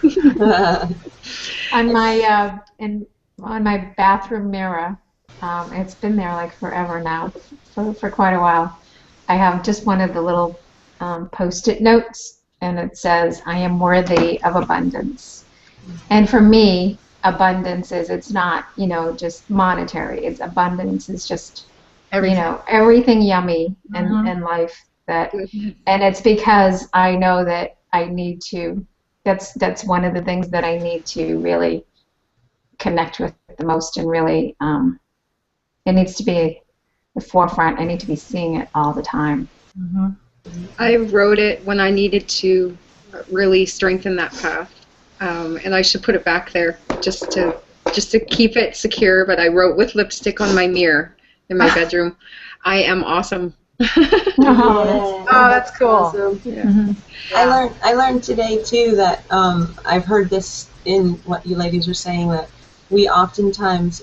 On my bathroom mirror, it's been there like forever now, for quite a while. I have just one of the little post-it notes, and it says, "I am worthy of abundance." And for me, abundance it's not, just monetary. It's abundance is just, everything yummy in life. And it's because I know that I need to. That's one of the things that I need to really connect with the most, and really, it needs to be the forefront. I need to be seeing it all the time. Mm-hmm. I wrote it when I needed to really strengthen that path, and I should put it back there just to keep it secure. But I wrote with lipstick on my mirror in my bedroom, "I am awesome." Oh, Oh, that's cool. Awesome. Yeah. Mm-hmm. I learned today too that I've heard this in what you ladies were saying, that we oftentimes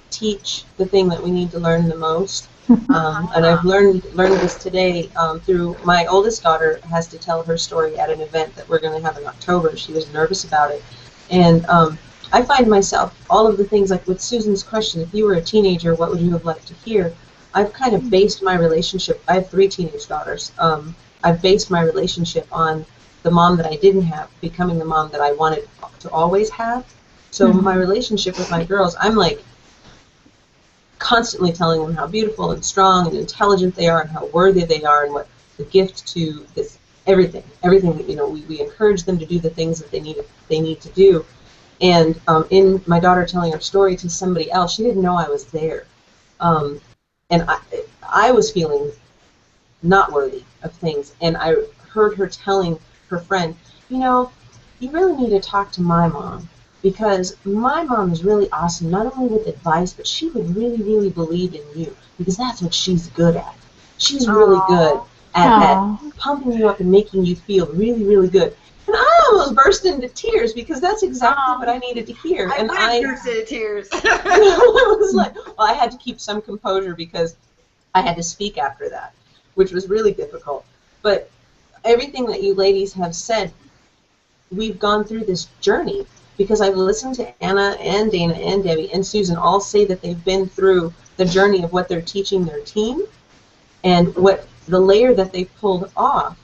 teach the thing that we need to learn the most. And I've learned this today through my oldest daughter has to tell her story at an event that we're going to have in October. She was nervous about it, and I find myself all of the things, like with Susan's question, if you were a teenager, what would you have liked to hear? I've kind of based my relationship. I have 3 teenage daughters. I've based my relationship on the mom that I didn't have becoming the mom that I wanted to always have. So my relationship with my girls, I'm like constantly telling them how beautiful and strong and intelligent they are and how worthy they are and what the gift to this everything that, you know, we encourage them to do the things that they need to do. And in my daughter telling her story to somebody else, she didn't know I was there. And I was feeling not worthy of things, and I heard her telling her friend, you know, you really need to talk to my mom, because my mom is really awesome, not only with advice, but she would really, really believe in you, because that's what she's good at. She's really good at pumping you up and making you feel really, really good. And I almost burst into tears, because that's exactly what I needed to hear. I would have burst into tears. I was like, well, I had to keep some composure because I had to speak after that, which was really difficult. But everything that you ladies have said, we've gone through this journey, because I've listened to Anna and Dana and Debbie and Susan all say that they've been through the journey of what they're teaching their team and what the layer that they've pulled off.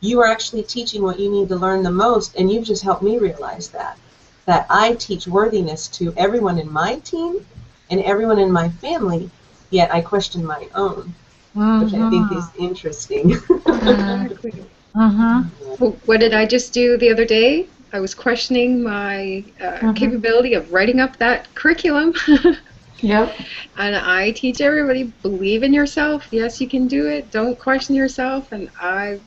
You are actually teaching what you need to learn the most, and you've just helped me realize that I teach worthiness to everyone in my team and everyone in my family, yet I question my own, which I think is interesting. Well, what did I just do the other day? I was questioning my capability of writing up that curriculum. Yep. And I teach everybody, believe in yourself. Yes, you can do it. Don't question yourself. And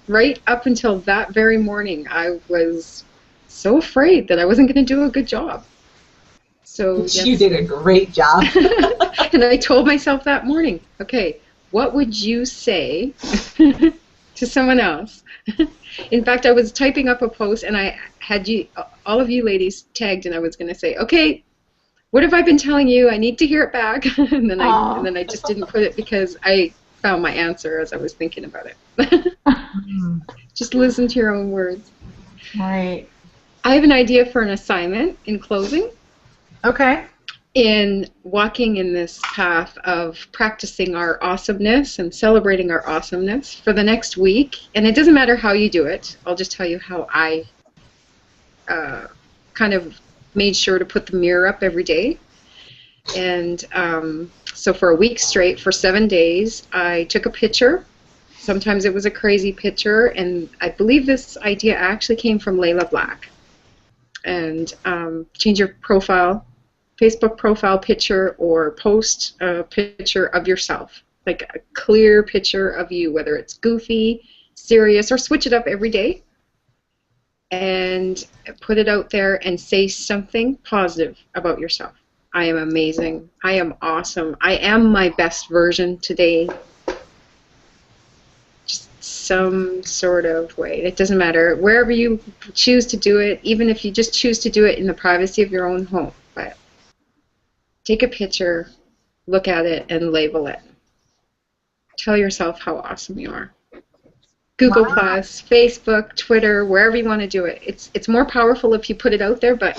right up until that very morning, I was so afraid that I wasn't going to do a good job. So you did a great job. And I told myself that morning, okay, what would you say to someone else? In fact, I was typing up a post, and I had all of you ladies tagged, and I was going to say, okay, what have I been telling you? I need to hear it back. and then I just didn't put it, because I found my answer as I was thinking about it. Just listen to your own words. Right. I have an idea for an assignment in closing. Okay. In walking in this path of practicing our awesomeness and celebrating our awesomeness for the next week. And it doesn't matter how you do it. I'll just tell you how I kind of made sure to put the mirror up every day. And so for a week straight, for 7 days, I took a picture. Sometimes it was a crazy picture, and I believe this idea actually came from Layla Black. And change your profile, Facebook profile picture, or post a picture of yourself, like a clear picture of you, whether it's goofy, serious, or switch it up every day. And put it out there and say something positive about yourself. I am amazing. I am awesome. I am my best version today. Just some sort of way. It doesn't matter. Wherever you choose to do it, even if you just choose to do it in the privacy of your own home. But take a picture, look at it, and label it. Tell yourself how awesome you are. Google Plus, Facebook, Twitter, wherever you want to do it. It's more powerful if you put it out there, but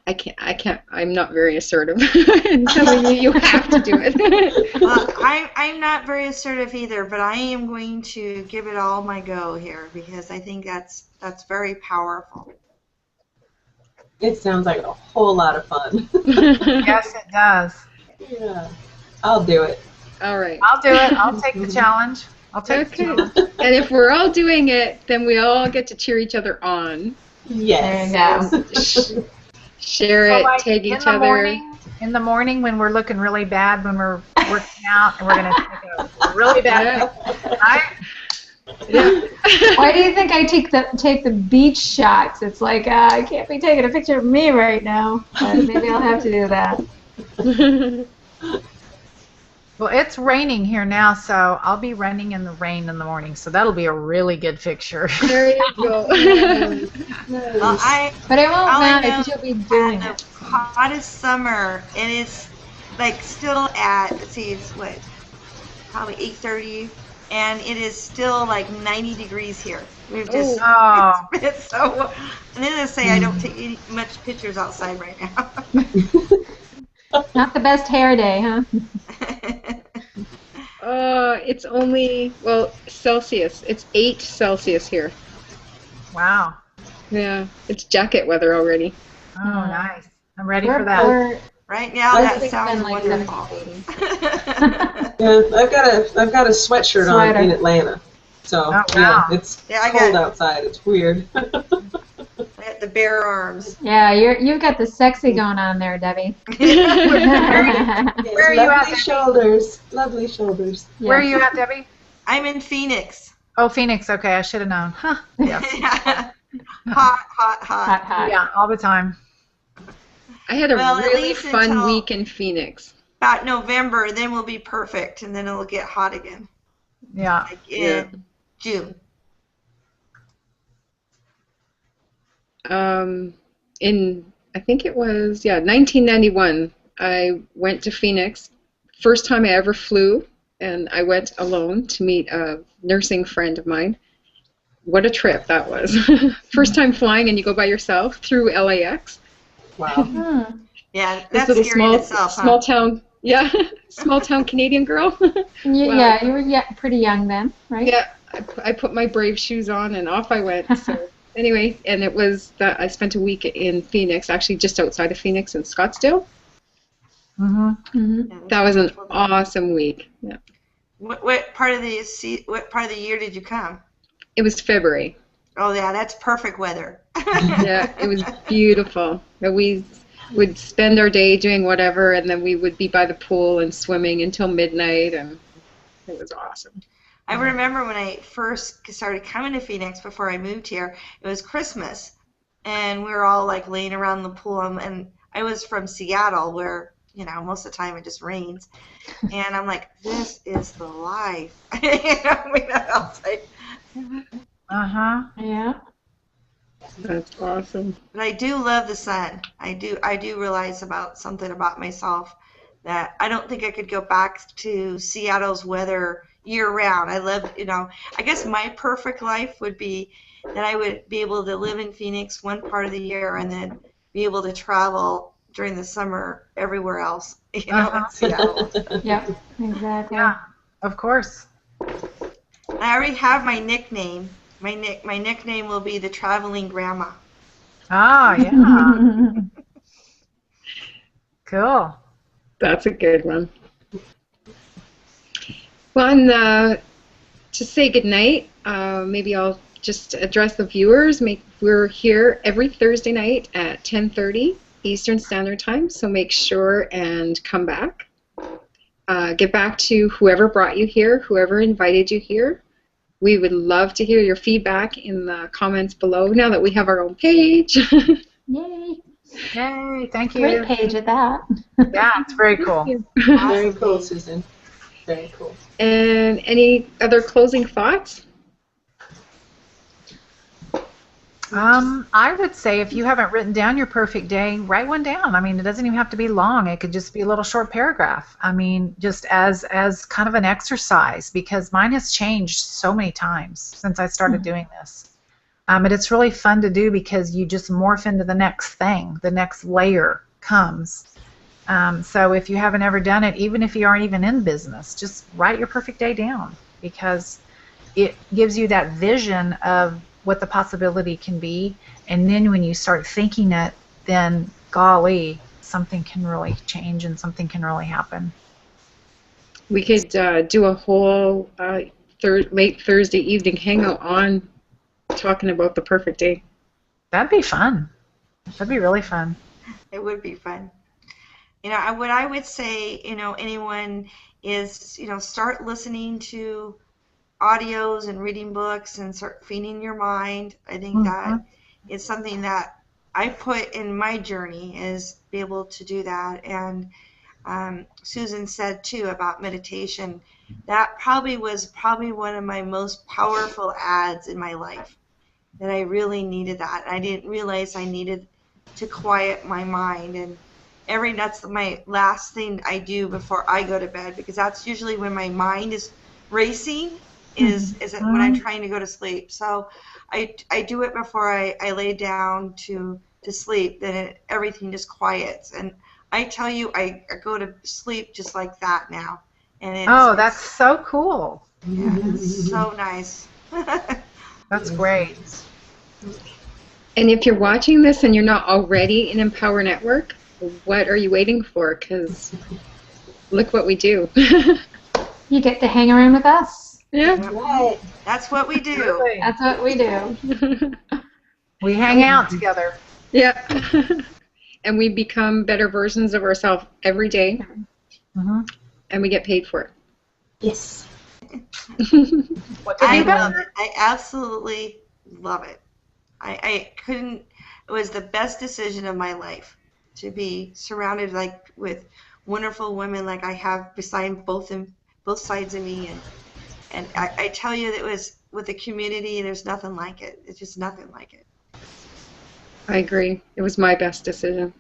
I can't. I'm not very assertive in telling you have to do it. I'm not very assertive either, but I am going to give it all my go here, because I think that's very powerful. It sounds like a whole lot of fun. Yes, it does. Yeah, I'll do it. All right. I'll do it. I'll take the challenge. I'll take the challenge. And if we're all doing it, then we all get to cheer each other on. Yes. There you go. Share So, it, like, tag in each the other. morning, In the morning when we're looking really bad, when we're working out, and we're going to take a really bad picture. Yeah. Why do you think I take the beach shots? It's like I can't be taking a picture of me right now, but maybe I'll have to do that. Well, it's raining here now, so I'll be running in the rain in the morning, so that'll be a really good picture. There you go. Well, But it won't all I matter know because you'll be doing the it. hottest summer, it is like still at, let's see, it's what, probably 8:30, and it is still like 90 degrees here. We've just, Oh. it's so, and then I say I don't take much pictures outside right now. Not the best hair day, huh? It's only, well, Celsius. It's 8 Celsius here. Wow. Yeah, it's jacket weather already. Oh, nice. I'm ready for that. Right now, I that think sounds it's been like wonderful. 70s, Yeah, I've got a sweatshirt Sweater. on in Atlanta, so Oh, wow. yeah, it's Yeah, I cold got- outside. It's weird. I got the bare arms. Yeah, you've got the sexy going on there, Debbie. Where are you at, lovely Debbie? shoulders, lovely shoulders. Where are you at, Debbie? I'm in Phoenix. Oh, Phoenix. Okay, I should have known. Huh. Yes. Hot, hot, hot. Hot, hot. Yeah, all the time. I had a Well, at really least fun until- week in Phoenix. About November, then we'll be perfect, and then it'll get hot again, Yeah. like in June. I think it was, 1991, I went to Phoenix. First time I ever flew, and I went alone to meet a nursing friend of mine. What a trip that was. First time flying and you go by yourself through LAX. Wow. Yeah, This that's little scary in itself, small huh? town, small town Canadian girl. Yeah, you were pretty young then, right? Yeah, I put my brave shoes on and off I went. So anyway, and it was that I spent a week in Phoenix, actually just outside of Phoenix in Scottsdale. Mm-hmm. Yeah, That was an wonderful. awesome week. Yeah, What part of the year did you come? it was February. Oh yeah, that's perfect weather. Yeah, it was beautiful. But we would spend our day doing whatever, and then we would be by the pool and swimming until midnight, and it was awesome. I remember when I first started coming to Phoenix before I moved here, it was Christmas, and we were all like laying around the pool, and I was from Seattle where, most of the time it just rains, and I'm like, this is the life. Outside. Uh-huh. Yeah. That's awesome. But I do love the sun. I do realize something about myself that I don't think I could go back to Seattle's weather year round. I love, I guess my perfect life would be that I would be able to live in Phoenix one part of the year and then be able to travel during the summer everywhere else, in Seattle. Yep. Exactly. Yeah, of course. I already have my nickname. My nickname will be the Traveling Grandma. Ah, yeah. Cool. That's a good one. Well, and to say goodnight, maybe I'll just address the viewers. We're here every Thursday night at 10:30 Eastern Standard Time, so make sure and come back. Get back to whoever brought you here, whoever invited you here. We would love to hear your feedback in the comments below now that we have our own page. Yay. Yay, thank you. Great page at that. Yeah, it's very cool. Very cool, Susan. Very cool. And any other closing thoughts? I would say if you haven't written down your perfect day, write one down. I mean, it doesn't even have to be long. It could just be a little short paragraph. I mean, just as kind of an exercise, because mine has changed so many times since I started doing this. And it's really fun to do because you just morph into the next thing. The next layer comes. So if you haven't ever done it, even if you aren't even in business, just write your perfect day down because it gives you that vision of what the possibility can be, and then when you start thinking it, then golly, something can really change and something can really happen. We could do a whole late Thursday evening hangout on talking about the perfect day. That'd be fun. That'd be really fun. It would be fun. What I would say, anyone is, start listening to audios and reading books and start feeding your mind. I think Mm-hmm. that is something that I put in my journey, is be able to do that. And Susan said too about meditation. That was probably one of my most powerful ads in my life, that I really needed that. I didn't realize I needed to quiet my mind. And that's my last thing I do before I go to bed, because that's usually when my mind is racing, is it when I'm Mm-hmm. trying to go to sleep. So I do it before I lay down to sleep. Then everything just quiets. And I tell you, I go to sleep just like that now. And Oh, that's so cool. yeah, it's so nice. That's great. And if you're watching this and you're not already in Empower Network, what are you waiting for? Because look what we do. You get to hang around with us. Yeah. Right. That's what we do. Absolutely. That's what we do. We hang out together. Yeah. And we become better versions of ourselves every day, Mm-hmm. and we get paid for Yes. it. What could I be love better? it. I absolutely love it. I couldn't. It was the best decision of my life to be surrounded with wonderful women like I have beside both sides of me, and I tell you that it was with the community. There's nothing like it. It's just nothing like it. I agree. It was my best decision.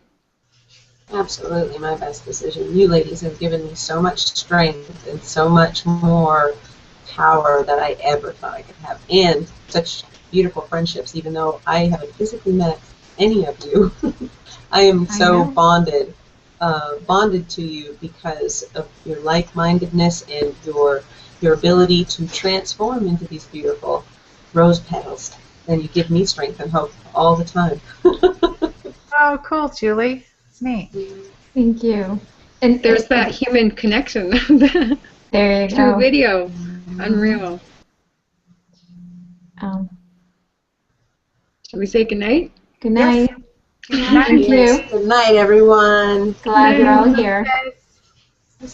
Absolutely my best decision. You ladies have given me so much strength and so much more power that I ever thought I could have. And such beautiful friendships, even though I haven't physically met any of you. I am so bonded to you because of your like-mindedness and your ability to transform into these beautiful rose petals. And you give me strength and hope all the time. Oh, cool, Julie. It's neat. Thank you. And There's that human connection there you through go. video. Unreal. Um, Should we say goodnight? good night. Good night. Thank Yes. you. Good night, everyone. Glad you're all here. Okay.